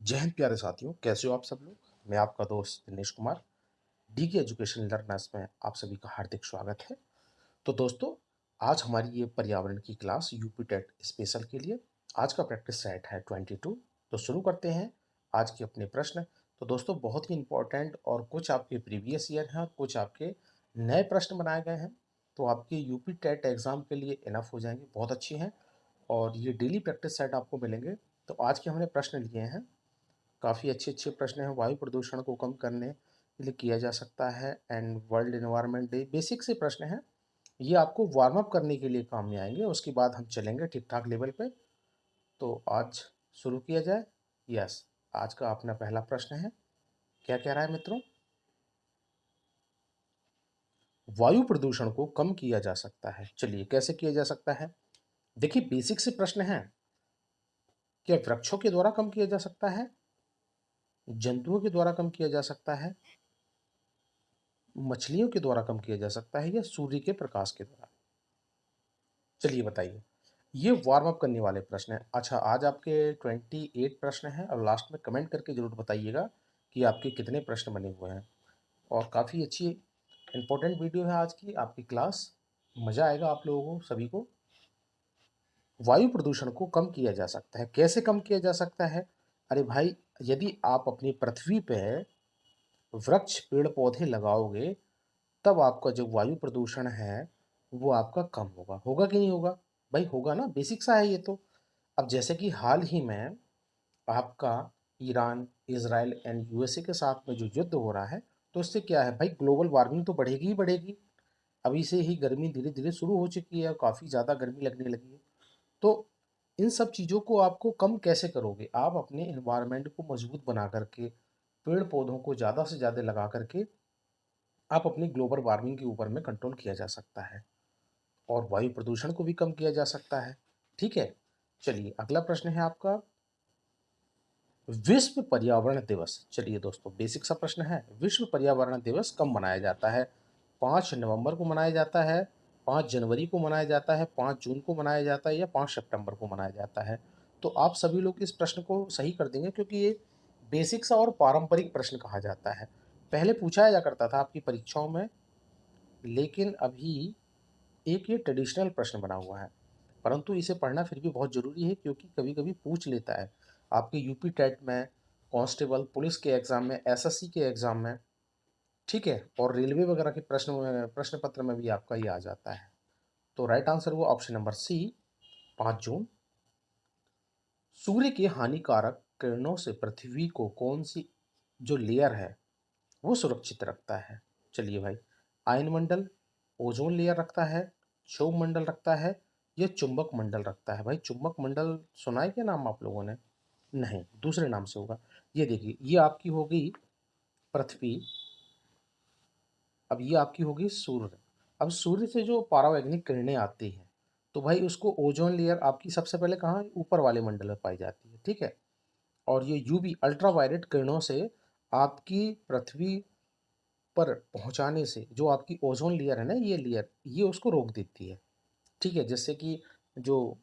जय हिंद प्यारे साथियों, कैसे हो आप सब लोग। मैं आपका दोस्त दिनेश कुमार, डी के एजुकेशन लर्नर्स में आप सभी का हार्दिक स्वागत है। तो दोस्तों, आज हमारी ये पर्यावरण की क्लास यूपी टेट स्पेशल के लिए आज का प्रैक्टिस सेट है 22। तो शुरू करते हैं आज के अपने प्रश्न। तो दोस्तों, बहुत ही इंपॉर्टेंट और कुछ आपके प्रीवियस ईयर हैं और कुछ आपके नए प्रश्न बनाए गए हैं। तो आपके यूपी टेट एग्ज़ाम के लिए इनफ हो जाएंगे, बहुत अच्छी हैं। और ये डेली प्रैक्टिस सेट आपको मिलेंगे। तो आज के हमने प्रश्न लिए हैं, काफ़ी अच्छे अच्छे प्रश्न हैं। वायु प्रदूषण को कम करने के लिए किया जा सकता है and world environment day, basic से प्रश्न हैं। ये आपको वार्म अप करने के लिए काम में आएंगे, उसके बाद हम चलेंगे ठीक ठाक लेवल पे। तो आज शुरू किया जाए। यस, आज का अपना पहला प्रश्न है, क्या कह रहा है मित्रों। वायु प्रदूषण को कम किया जा सकता है। चलिए, कैसे किया जा सकता है। देखिए, बेसिक से प्रश्न है, क्या वृक्षों के द्वारा कम किया जा सकता है, जंतुओं के द्वारा कम किया जा सकता है, मछलियों के द्वारा कम किया जा सकता है, या सूर्य के प्रकाश के द्वारा। चलिए बताइए। ये वार्म अप करने वाले प्रश्न हैं। अच्छा, आज आपके 28 प्रश्न हैं और लास्ट में कमेंट करके ज़रूर बताइएगा कि आपके कितने प्रश्न बने हुए हैं। और काफ़ी अच्छी इंपॉर्टेंट वीडियो है आज की आपकी क्लास, मज़ा आएगा आप लोगों को सभी को। वायु प्रदूषण को कम किया जा सकता है, कैसे कम किया जा सकता है। अरे भाई, यदि आप अपनी पृथ्वी पे वृक्ष पेड़ पौधे लगाओगे, तब आपका जो वायु प्रदूषण है वो आपका कम होगा। होगा कि नहीं होगा। भाई होगा ना, बेसिक सा है ये तो। अब जैसे कि हाल ही में आपका ईरान, इजराइल एंड यूएसए के साथ में जो युद्ध हो रहा है, तो इससे क्या है भाई, ग्लोबल वार्मिंग तो बढ़ेगी ही बढ़ेगी। अभी से ही गर्मी धीरे धीरे शुरू हो चुकी है, काफ़ी ज़्यादा गर्मी लगने लगी है। तो इन सब चीज़ों को आपको कम कैसे करोगे, आप अपने इन्वायरमेंट को मजबूत बना करके, पेड़ पौधों को ज़्यादा से ज़्यादा लगा करके आप अपनी ग्लोबल वार्मिंग के ऊपर में कंट्रोल किया जा सकता है और वायु प्रदूषण को भी कम किया जा सकता है। ठीक है। चलिए, अगला प्रश्न है आपका, विश्व पर्यावरण दिवस। चलिए दोस्तों, बेसिक सा प्रश्न है, विश्व पर्यावरण दिवस कब मनाया जाता है। 5 नवंबर को मनाया जाता है, 5 जनवरी को मनाया जाता है, 5 जून को मनाया जाता है, या 5 सितंबर को मनाया जाता है। तो आप सभी लोग इस प्रश्न को सही कर देंगे, क्योंकि ये बेसिक सा और पारंपरिक प्रश्न कहा जाता है। पहले पूछा जा करता था आपकी परीक्षाओं में, लेकिन अभी एक ये ट्रेडिशनल प्रश्न बना हुआ है। परंतु इसे पढ़ना फिर भी बहुत ज़रूरी है, क्योंकि कभी कभी पूछ लेता है आपके यूपी टेट में, कांस्टेबल पुलिस के एग्ज़ाम में, एसएससी के एग्ज़ाम में। ठीक है, और रेलवे वगैरह के प्रश्न पत्र में भी आपका ये आ जाता है। तो राइट आंसर वो ऑप्शन नंबर सी, 5 जून। सूर्य के हानिकारक किरणों से पृथ्वी को कौन सी जो लेयर है वो सुरक्षित रखता है। चलिए भाई, आयन मंडल, ओजोन लेयर रखता है, क्षोभ मंडल रखता है, या चुंबक मंडल रखता है। भाई, चुंबक मंडल सुना है क्या नाम आप लोगों ने। नहीं, दूसरे नाम से होगा। ये देखिए, ये आपकी होगी पृथ्वी। अब ये आपकी होगी सूर्य। अब सूर्य से जो परावैंगनिक किरणें आती हैं, तो भाई उसको ओजोन लेयर आपकी सबसे पहले कहाँ, ऊपर वाले मंडल में पाई जाती है। ठीक है। और ये यूवी अल्ट्रावायलेट किरणों से आपकी पृथ्वी पर पहुंचाने से जो आपकी ओजोन लेयर है ना, ये लेयर ये उसको रोक देती है। ठीक है, जिससे कि जो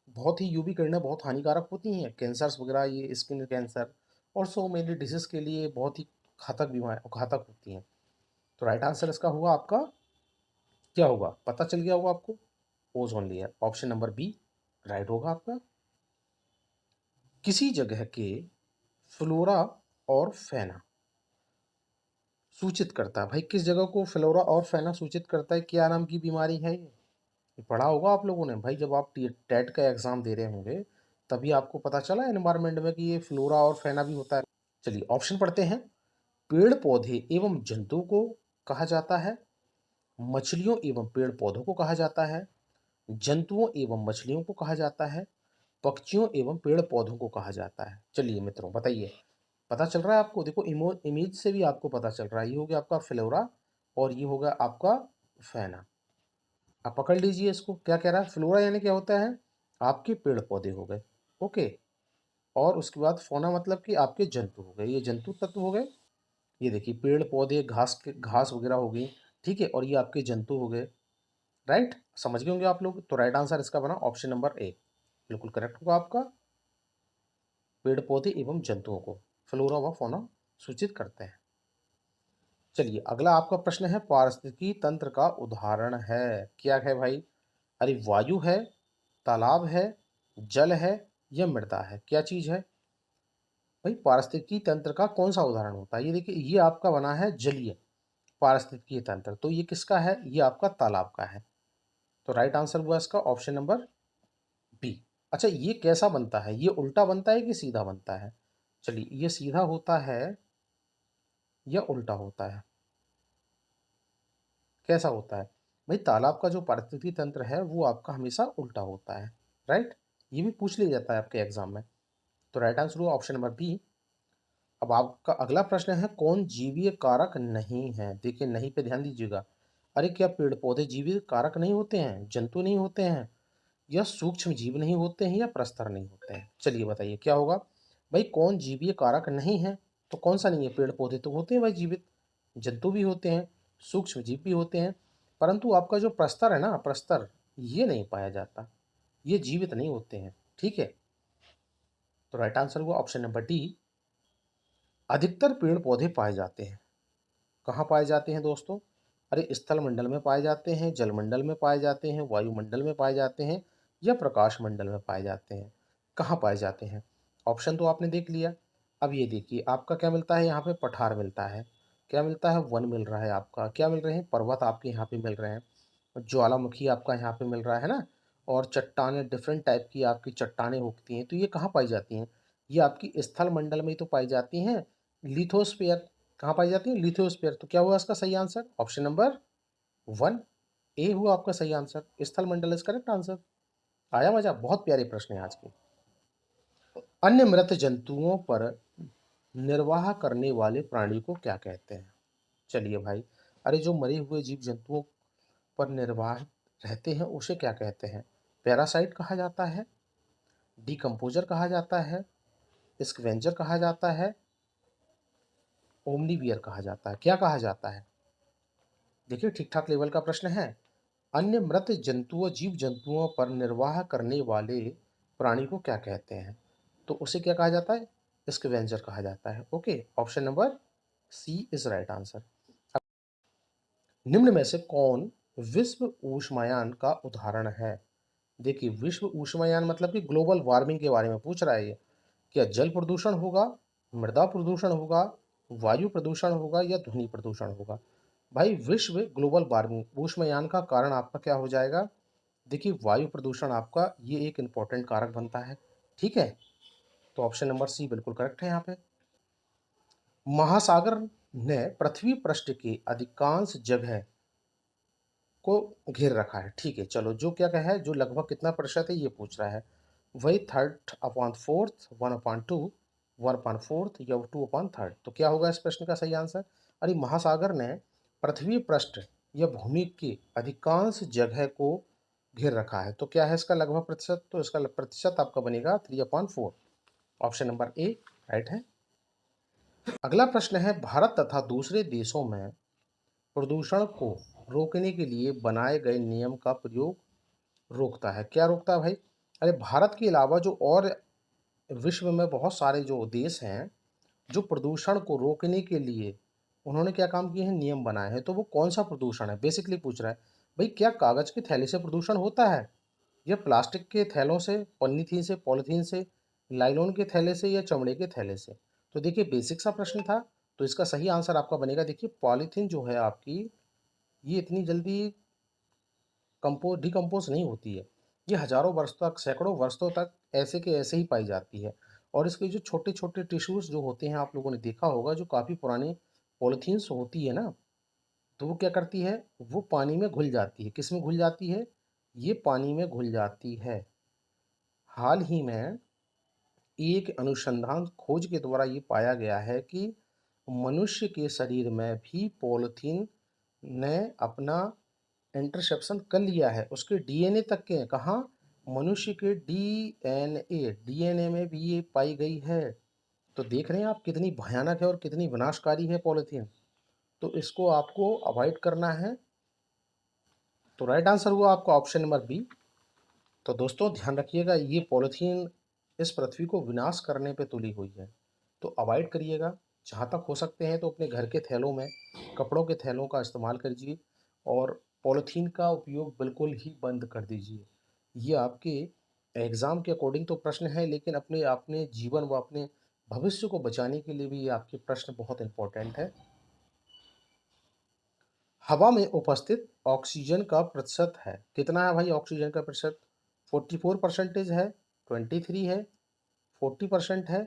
बहुत ही यूवी किरणें बहुत हानिकारक होती हैं, कैंसर्स वगैरह, ये स्किन कैंसर और सो मेनी डिजीज के लिए बहुत ही घातक होती हैं। तो राइट आंसर इसका होगा आपका, क्या होगा पता चल गया होगा आपको, ozone layer, option number B right होगा आपका। किसी जगह के फ्लोरा और फेना सूचित करता है। भाई, किस जगह को फ्लोरा और फेना सूचित करता है, क्या नाम की बीमारी है ये पढ़ा होगा आप लोगों ने। भाई, जब आप टेट का एग्जाम दे रहे होंगे, तभी आपको पता चला एनवायरनमेंट में कि ये फ्लोरा और फेना भी होता है। चलिए, ऑप्शन पढ़ते हैं। पेड़ पौधे एवं जंतु को कहा जाता है, मछलियों एवं पेड़ पौधों को कहा जाता है, जंतुओं एवं मछलियों को कहा जाता है, पक्षियों एवं पेड़ पौधों को कहा जाता है। चलिए मित्रों, बताइए, पता चल रहा है आपको। देखो, इमेज से भी आपको पता चल रहा है, ये हो गया आपका फ्लोरा और ये होगा आपका फेना। आप पकड़ लीजिए इसको, क्या कह रहा है। फ्लोरा यानी क्या होता है, आपके पेड़ पौधे हो गए। ओके। और उसके बाद फोना मतलब कि आपके जंतु हो गए, ये जंतु तत्व हो गए। ये देखिए, पेड़ पौधे, घास वगैरह हो गई। ठीक है, और ये आपके जंतु हो गए। राइट, समझ गए होंगे आप लोग। तो राइट आंसर इसका बना ऑप्शन नंबर ए, बिल्कुल करेक्ट होगा आपका। पेड़ पौधे एवं जंतुओं को फ्लोरा व फौना सूचित करते हैं। चलिए अगला आपका प्रश्न है, पारिस्थितिकी तंत्र का उदाहरण है। क्या है भाई? अरे वायु है, तालाब है, जल है या मृदा है? क्या चीज है भाई? पारिस्थितिकी तंत्र का कौन सा उदाहरण होता है? ये देखिए, ये आपका बना है जलीय पारिस्थितिकी तंत्र, तो ये किसका है? ये आपका तालाब का है। तो राइट आंसर हुआ इसका ऑप्शन नंबर बी। अच्छा, ये कैसा बनता है? ये उल्टा बनता है कि सीधा बनता है? चलिए, ये सीधा होता है या उल्टा होता है? कैसा होता है भाई? तालाब का जो पारिस्थितिकी तंत्र है वो आपका हमेशा उल्टा होता है। राइट, ये भी पूछ लिया जाता है आपके एग्जाम में। तो राइट आंसर हुआ ऑप्शन नंबर बी। अब आपका अगला प्रश्न है, कौन जीवीय कारक नहीं है? देखिए, नहीं पे ध्यान दीजिएगा। अरे क्या पेड़ पौधे जीवीय कारक नहीं होते हैं, जंतु नहीं होते हैं, या सूक्ष्म जीव नहीं होते हैं, या प्रस्तर नहीं होते हैं? चलिए बताइए क्या होगा भाई? कौन जीवीय कारक नहीं है? तो कौन सा नहीं है? पेड़ पौधे तो होते हैं भाई जीवित, जंतु भी होते हैं, सूक्ष्म जीव भी होते हैं, परंतु आपका जो प्रस्तर है ना, प्रस्तर, ये नहीं पाया जाता, ये जीवित नहीं होते हैं। ठीक है, तो राइट आंसर हुआ ऑप्शन नंबर डी। अधिकतर पेड़ पौधे पाए जाते हैं, कहाँ पाए जाते हैं दोस्तों? अरे स्थल मंडल में पाए जाते हैं, जल मंडल में पाए जाते हैं, वायुमंडल में पाए जाते हैं, या प्रकाश मंडल में पाए जाते हैं? कहाँ पाए जाते हैं? ऑप्शन तो आपने देख लिया। अब ये देखिए, आपका क्या मिलता है यहाँ पे? पठार मिलता है, क्या मिलता है? वन मिल रहा है आपका, क्या मिल रहे हैं? पर्वत आपके यहाँ पे मिल रहे हैं, ज्वालामुखी आपका यहाँ पे मिल रहा है ना, और चट्टानें, डिफरेंट टाइप की आपकी चट्टानें उगती हैं, तो ये कहाँ पाई जाती हैं? ये आपकी स्थल मंडल में ही तो पाई जाती हैं। लिथोस्फीयर, कहाँ पाई जाती है? लिथोस्फीयर। तो क्या हुआ इसका सही आंसर? ऑप्शन नंबर वन, ए हुआ आपका सही आंसर। स्थल मंडल इज करेक्ट आंसर। आया मजा? बहुत प्यारे प्रश्न है आज के। अन्य मृत जंतुओं पर निर्वाह करने वाले प्राणी को क्या कहते हैं? चलिए भाई, अरे जो मरे हुए जीव जंतुओं पर निर्वाह रहते हैं उसे क्या कहते हैं? पैरासाइट कहा जाता है, डिकम्पोजर कहा जाता है, स्कवेंजर कहा जाता है, ओमनीवियर कहा जाता है? क्या कहा जाता है? देखिए, ठीक ठाक लेवल का प्रश्न है। अन्य मृत जंतुओं, जीव जंतुओं पर निर्वाह करने वाले प्राणी को क्या कहते हैं? तो उसे क्या कहा जाता है? स्कवेंजर कहा जाता है। Okay, option number C is right answer. निम्न में से कौन विश्व ऊष्मायन का उदाहरण है? देखिए, विश्व ऊष्मायन मतलब कि ग्लोबल वार्मिंग के बारे में पूछ रहा है ये। क्या जल प्रदूषण होगा, मृदा प्रदूषण होगा, वायु प्रदूषण होगा, या ध्वनि प्रदूषण होगा? भाई, विश्व ग्लोबल वार्मिंग ऊष्मायन का कारण आपका क्या हो जाएगा? देखिए, वायु प्रदूषण आपका ये एक इंपॉर्टेंट कारक बनता है। ठीक है, तो ऑप्शन नंबर सी बिल्कुल करेक्ट है यहाँ पे। महासागर ने पृथ्वी पृष्ठ की अधिकांश जगह को घेर रखा है। ठीक है, चलो, जो क्या कहा है, जो लगभग कितना प्रतिशत है ये पूछ रहा है। वही third upon fourth, one upon two, one upon fourth, या टू अपॉन थर्ड? तो क्या होगा इस प्रश्न का सही आंसर? अरे महासागर ने पृथ्वी पृष्ठ या भूमि की अधिकांश जगह को घेर रखा है, तो क्या है इसका लगभग प्रतिशत? तो इसका प्रतिशत आपका बनेगा 3/4। ऑप्शन नंबर ए राइट है। अगला प्रश्न है, भारत तथा दूसरे देशों में प्रदूषण को रोकने के लिए बनाए गए नियम का प्रयोग रोकता है? क्या रोकता है भाई? अरे भारत के अलावा जो और विश्व में बहुत सारे जो देश हैं, जो प्रदूषण को रोकने के लिए उन्होंने क्या काम किए हैं? नियम बनाए हैं। तो वो कौन सा प्रदूषण है बेसिकली पूछ रहा है भाई। क्या कागज के थैले से प्रदूषण होता है, या प्लास्टिक के थैलों से, पॉलीथीन से, लाइलॉन के थैले से, या चमड़े के थैले से? तो देखिए, बेसिक सा प्रश्न था, तो इसका सही आंसर आपका बनेगा। देखिए, पॉलीथीन जो है आपकी, ये इतनी जल्दी डिकम्पोज नहीं होती है। ये हजारों वर्ष तक, सैकड़ों वर्षों तक ऐसे के ऐसे ही पाई जाती है। और इसके जो छोटे छोटे टिश्यूज जो होते हैं, आप लोगों ने देखा होगा, जो काफ़ी पुरानी पॉलीथीन्स होती है ना, तो वो क्या करती है? वो पानी में घुल जाती है। किस में घुल जाती है? ये पानी में घुल जाती है। हाल ही में एक अनुसंधान खोज के द्वारा ये पाया गया है कि मनुष्य के शरीर में भी पॉलीथीन ने अपना इंटरसेप्शन कर लिया है। उसके डीएनए तक के, कहाँ? मनुष्य के डीएनए में भी ये पाई गई है। तो देख रहे हैं आप, कितनी भयानक है और कितनी विनाशकारी है पॉलीथीन। तो इसको आपको अवॉइड करना है। तो राइट आंसर हुआ आपका ऑप्शन नंबर बी। तो दोस्तों ध्यान रखिएगा, ये पॉलीथीन इस पृथ्वी को विनाश करने पे तुली हुई है। तो अवॉइड करिएगा, जहाँ तक हो सकते हैं तो अपने घर के थैलों में कपड़ों के थैलों का इस्तेमाल कीजिए और पॉलीथीन का उपयोग बिल्कुल ही बंद कर दीजिए। ये आपके एग्ज़ाम के अकॉर्डिंग तो प्रश्न है, लेकिन अपने अपने जीवन व अपने भविष्य को बचाने के लिए भी ये आपके प्रश्न बहुत इम्पोर्टेंट है। हवा में उपस्थित ऑक्सीजन का प्रतिशत है, कितना है भाई ऑक्सीजन का प्रतिशत? 44% है, 23 है, 40% है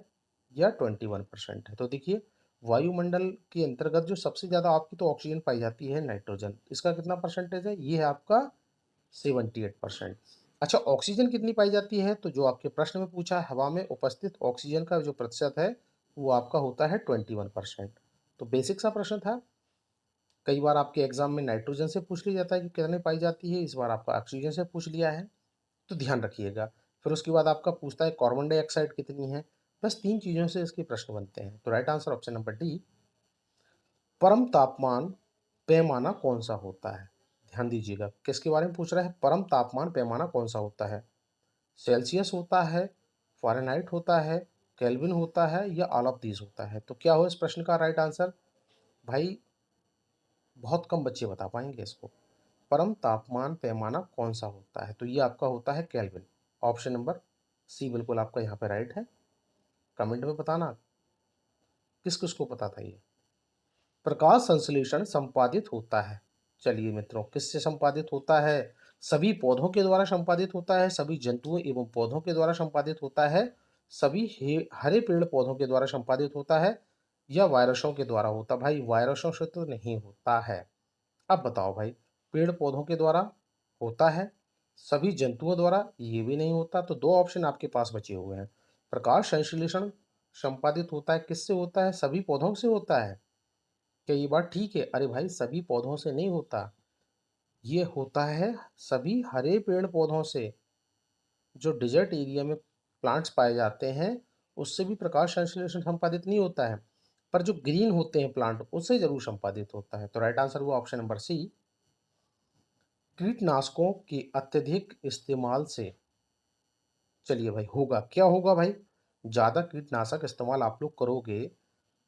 या 21% है? तो देखिए, वायुमंडल के अंतर्गत जो सबसे ज़्यादा आपकी तो ऑक्सीजन पाई जाती है नाइट्रोजन, इसका कितना परसेंटेज है? ये है आपका 78%। अच्छा, ऑक्सीजन कितनी पाई जाती है? तो जो आपके प्रश्न में पूछा है, हवा में उपस्थित ऑक्सीजन का जो प्रतिशत है वो आपका होता है 21%। तो बेसिक सा प्रश्न था। कई बार आपके एग्जाम में नाइट्रोजन से पूछ लिया जाता है कि कितने पाई जाती है, इस बार आपका ऑक्सीजन से पूछ लिया है, तो ध्यान रखिएगा। फिर उसके बाद आपका पूछता है कार्बन डाइऑक्साइड कितनी है। बस 3 चीज़ों से इसके प्रश्न बनते हैं। तो right answer option number D, परम तापमान पैमाना कौन सा होता है? ध्यान दीजिएगा, किसके बारे में पूछ रहा है? परम तापमान पैमाना कौन सा होता है? सेल्सियस होता है, फ़ारेनहाइट होता है, केल्विन होता है या ऑल ऑफ दीज होता है? तो क्या हो इस प्रश्न का राइट आंसर? भाई बहुत कम बच्चे बता पाएंगे इसको। परम तापमान पैमाना कौन सा होता है? तो ये आपका होता है केल्विन। ऑप्शन नंबर सी बिल्कुल आपका यहाँ पे राइट है। कमेंट में बताना किस किस को पता था ये। प्रकाश संश्लेषण संपादित होता है, चलिए मित्रों, किससे संपादित होता है? सभी पौधों के द्वारा संपादित होता है, सभी जंतुओं एवं पौधों के द्वारा संपादित होता है, सभी हरे पेड़ पौधों के द्वारा संपादित होता है या वायरसों के द्वारा होता? भाई वायरसों से तो नहीं होता है। अब बताओ भाई, पेड़ पौधों के द्वारा होता है, सभी जंतुओं द्वारा ये भी नहीं होता, तो दो ऑप्शन आपके पास बचे हुए हैं। प्रकाश संश्लेषण संपादित होता है किससे होता है? सभी पौधों से होता है। क्या ये बात ठीक है? अरे भाई सभी पौधों से नहीं होता, ये होता है सभी हरे पेड़ पौधों से। जो डिजर्ट एरिया में प्लांट्स पाए जाते हैं उससे भी प्रकाश संश्लेषण संपादित नहीं होता है, पर जो ग्रीन होते हैं प्लांट उससे जरूर संपादित होता है। तो राइट आंसर हुआ ऑप्शन नंबर सी। कीटनाशकों के अत्यधिक इस्तेमाल से, चलिए भाई होगा क्या? होगा भाई, ज़्यादा कीटनाशक इस्तेमाल आप लोग करोगे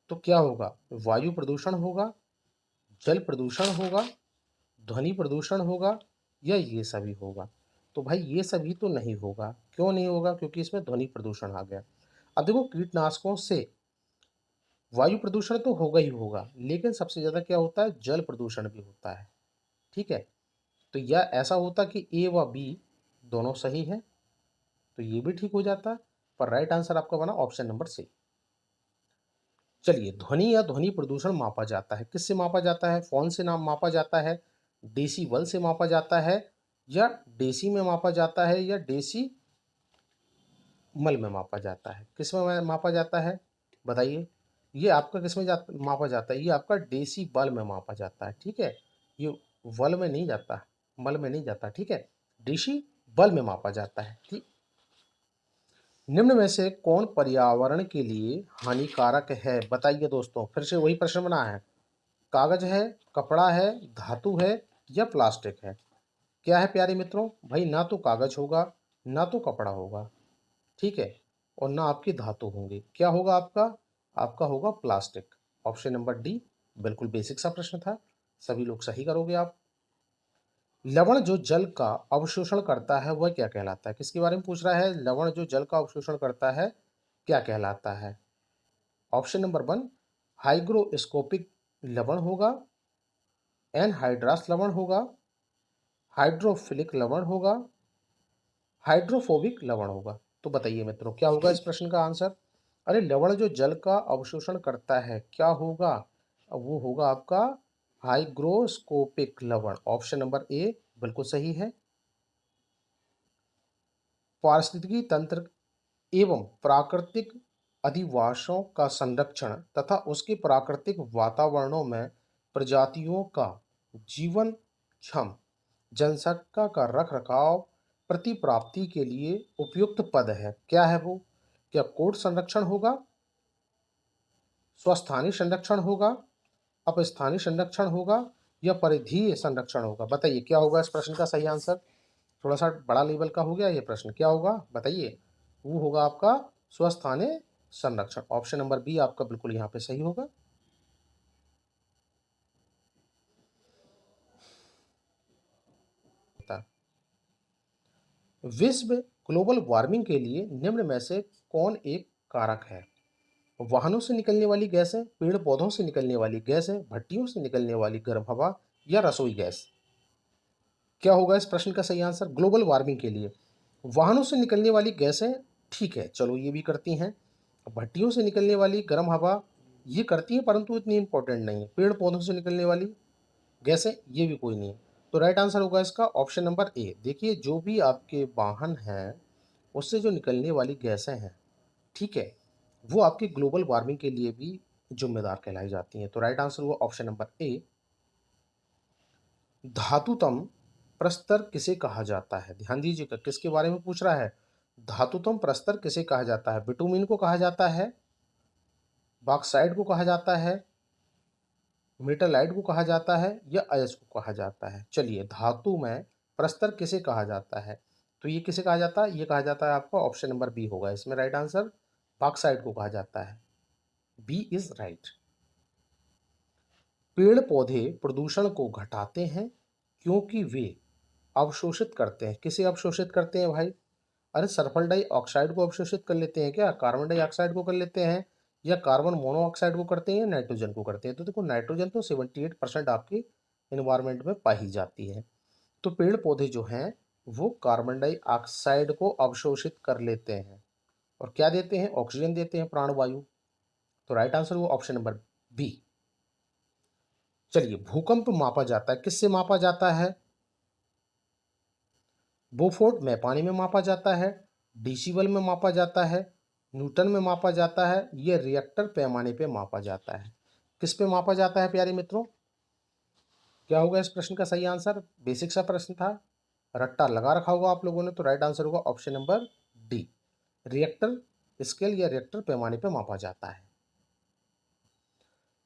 तो क्या होगा? वायु प्रदूषण होगा, जल प्रदूषण होगा, ध्वनि प्रदूषण होगा या ये सभी होगा? तो भाई ये सभी तो नहीं होगा। क्यों नहीं होगा? क्योंकि इसमें ध्वनि प्रदूषण आ गया। अब देखो, कीटनाशकों से वायु प्रदूषण तो होगा ही होगा, लेकिन सबसे ज़्यादा क्या होता है? जल प्रदूषण भी होता है। ठीक है, तो या ऐसा होता कि ए व बी दोनों सही है, तो ये भी ठीक हो जाता, पर राइट आंसर आपका बना ऑप्शन नंबर सी। चलिए, ध्वनि या ध्वनि प्रदूषण मापा जाता है, किससे मापा जाता है? फोन से नाम मापा जाता है, डेसीबल से मापा जाता है या डेसी में मापा जाता है या डेसी मल में मापा जाता है? किस में मापा जाता है बताइए? ये आपका किस में मापा जाता है? ये आपका डेसी बल में मापा जाता है। ठीक है, ये वल में नहीं जाता, मल में नहीं जाता। ठीक है, डेसी बल में मापा जाता है। ठीक, निम्न में से कौन पर्यावरण के लिए हानिकारक है? बताइए दोस्तों, फिर से वही प्रश्न बना है। कागज है, कपड़ा है, धातु है या प्लास्टिक है? क्या है प्यारे मित्रों? भाई ना तो कागज होगा, ना तो कपड़ा होगा, ठीक है, और ना आपकी धातु होंगी। क्या होगा आपका? आपका होगा प्लास्टिक। ऑप्शन नंबर डी बिल्कुल बेसिक सा प्रश्न था, सभी लोग सही करोगे आप। लवण जो जल का अवशोषण करता है वह क्या कहलाता है? किसके बारे में पूछ रहा है? लवण जो जल का अवशोषण करता है क्या कहलाता है? ऑप्शन नंबर वन, हाइग्रोस्कोपिक लवण होगा, एनहाइड्रास लवण होगा, हाइड्रोफिलिक लवण होगा, हाइड्रोफोबिक लवण होगा। तो बताइए मित्रों, क्या होगा इस प्रश्न का आंसर? अरे लवण जो जल का अवशोषण करता है क्या होगा? अब वो होगा आपका हाइग्रोस्कोपिक लवण। ऑप्शन नंबर ए बिल्कुल सही है। पारिस्थितिकी तंत्र एवं प्राकृतिक अधिवासों का संरक्षण तथा उसके प्राकृतिक वातावरणों में प्रजातियों का जीवन क्षम जनसंख्या का रख रखाव प्रति प्राप्ति के लिए उपयुक्त पद है। क्या है वो? क्या कोट संरक्षण होगा, स्वस्थानी संरक्षण होगा, अपस्थानी संरक्षण होगा या परिधीय संरक्षण होगा? बताइए क्या होगा इस प्रश्न का सही आंसर? थोड़ा सा बड़ा लेवल का हो गया ये प्रश्न, क्या होगा बताइए? वो होगा आपका स्वस्थानीय संरक्षण। ऑप्शन नंबर बी आपका बिल्कुल यहाँ पे सही होगा। विश्व ग्लोबल वार्मिंग के लिए निम्न में से कौन एक कारक है? वाहनों से निकलने वाली गैसें, पेड़ पौधों से निकलने वाली गैसें, भट्टियों से निकलने वाली गर्म हवा या रसोई गैस? क्या होगा इस प्रश्न का सही आंसर ग्लोबल वार्मिंग के लिए? वाहनों से निकलने वाली गैसें ठीक है, चलो ये भी करती हैं। भट्टियों से निकलने वाली गर्म हवा ये करती है परंतु इतनी इंपॉर्टेंट नहीं है। पेड़ पौधों से निकलने वाली गैसें ये भी कोई नहीं है। तो राइट आंसर होगा इसका ऑप्शन नंबर ए। देखिए जो भी आपके वाहन हैं उससे जो निकलने वाली गैसें हैं, ठीक है, वो आपकी ग्लोबल वार्मिंग के लिए भी जिम्मेदार कहलाई जाती हैं। तो राइट आंसर हुआ ऑप्शन नंबर ए। धातुतम प्रस्तर किसे कहा जाता है? ध्यान दीजिएगा किसके बारे में पूछ रहा है। धातुतम प्रस्तर किसे कहा जाता है? बिटुमिन को कहा जाता है, बॉक्साइट को कहा जाता है, मेटालाइट को कहा जाता है या अयस्क को कहा जाता है? चलिए धातु में प्रस्तर किसे कहा जाता है? तो ये किसे कहा जाता है? ये कहा जाता है आपका ऑप्शन नंबर बी होगा इसमें राइट आंसर। बॉक्साइट को कहा जाता है। B is right. पेड़ पौधे प्रदूषण को घटाते हैं क्योंकि वे अवशोषित करते हैं। किसे अवशोषित करते हैं भाई? अरे सल्फर डाइऑक्साइड को अवशोषित कर लेते हैं क्या? कार्बन डाइऑक्साइड को कर लेते हैं या कार्बन मोनोऑक्साइड को करते हैं या नाइट्रोजन को करते हैं? तो देखो नाइट्रोजन तो 78% आपकी इन्वायरमेंट में पाई जाती है। तो पेड़ पौधे जो हैं वो कार्बन डाइऑक्साइड को अवशोषित कर लेते हैं और क्या देते हैं? ऑक्सीजन देते हैं, प्राणवायु। तो राइट आंसर वो ऑप्शन नंबर बी। चलिए भूकंप मापा जाता है, किससे मापा जाता है? बोफोर्ट मैपानी में मापा जाता है, डेसिबल में मापा जाता है, न्यूटन में मापा जाता है, ये रिएक्टर पैमाने पे मापा जाता है। किस पे मापा जाता है प्यारे मित्रों? क्या होगा इस प्रश्न का सही आंसर? बेसिक सा प्रश्न था, रट्टा लगा रखा होगा आप लोगों ने। तो राइट आंसर होगा option number D. Richter scale या रिएक्टर पैमाने पे मापा जाता है।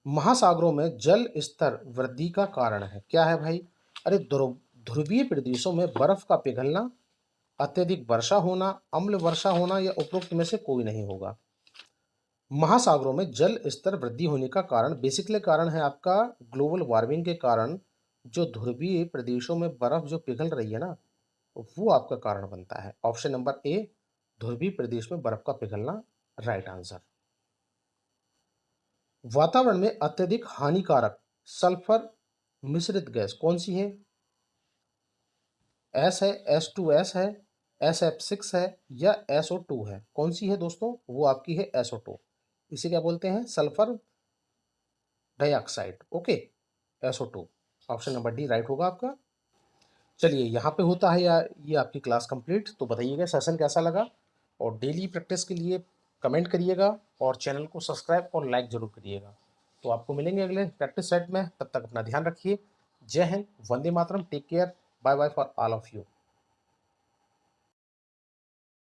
महासागरों में जल स्तर वृद्धि का कारण है, क्या है भाई? अरे ध्रुवीय प्रदेशों में बर्फ का पिघलना, अत्यधिक वर्षा होना, अम्ल वर्षा होना या उपरोक्त में से कोई नहीं होगा। महासागरों में जल स्तर वृद्धि होने का कारण बेसिकली कारण है आपका ग्लोबल वार्मिंग के कारण जो ध्रुवीय प्रदेशों में बर्फ जो पिघल रही है ना, वो आपका कारण बनता है। ऑप्शन नंबर ए ध्रुवीय प्रदेश में बर्फ का पिघलना राइट आंसर। वातावरण में अत्यधिक हानिकारक सल्फर मिश्रित गैस कौन सी है? एस है, S2S है, SF6 है या SO2 है? कौन सी है दोस्तों? वो आपकी है SO2। इसे क्या बोलते हैं? Sulphur dioxide. Okay, SO2। Option number D right होगा आपका। चलिए यहाँ पे होता है या ये आपकी क्लास कंप्लीट। तो बताइएगा सेशन कैसा लगा और डेली प्रैक्टिस के लिए कमेंट करिएगा और चैनल को सब्सक्राइब और लाइक जरूर करिएगा। तो आपको मिलेंगे अगले प्रैक्टिस सेट में, तब तक अपना ध्यान रखिए। जय हिंद, वंदे मातरम, take care, bye bye for all of you.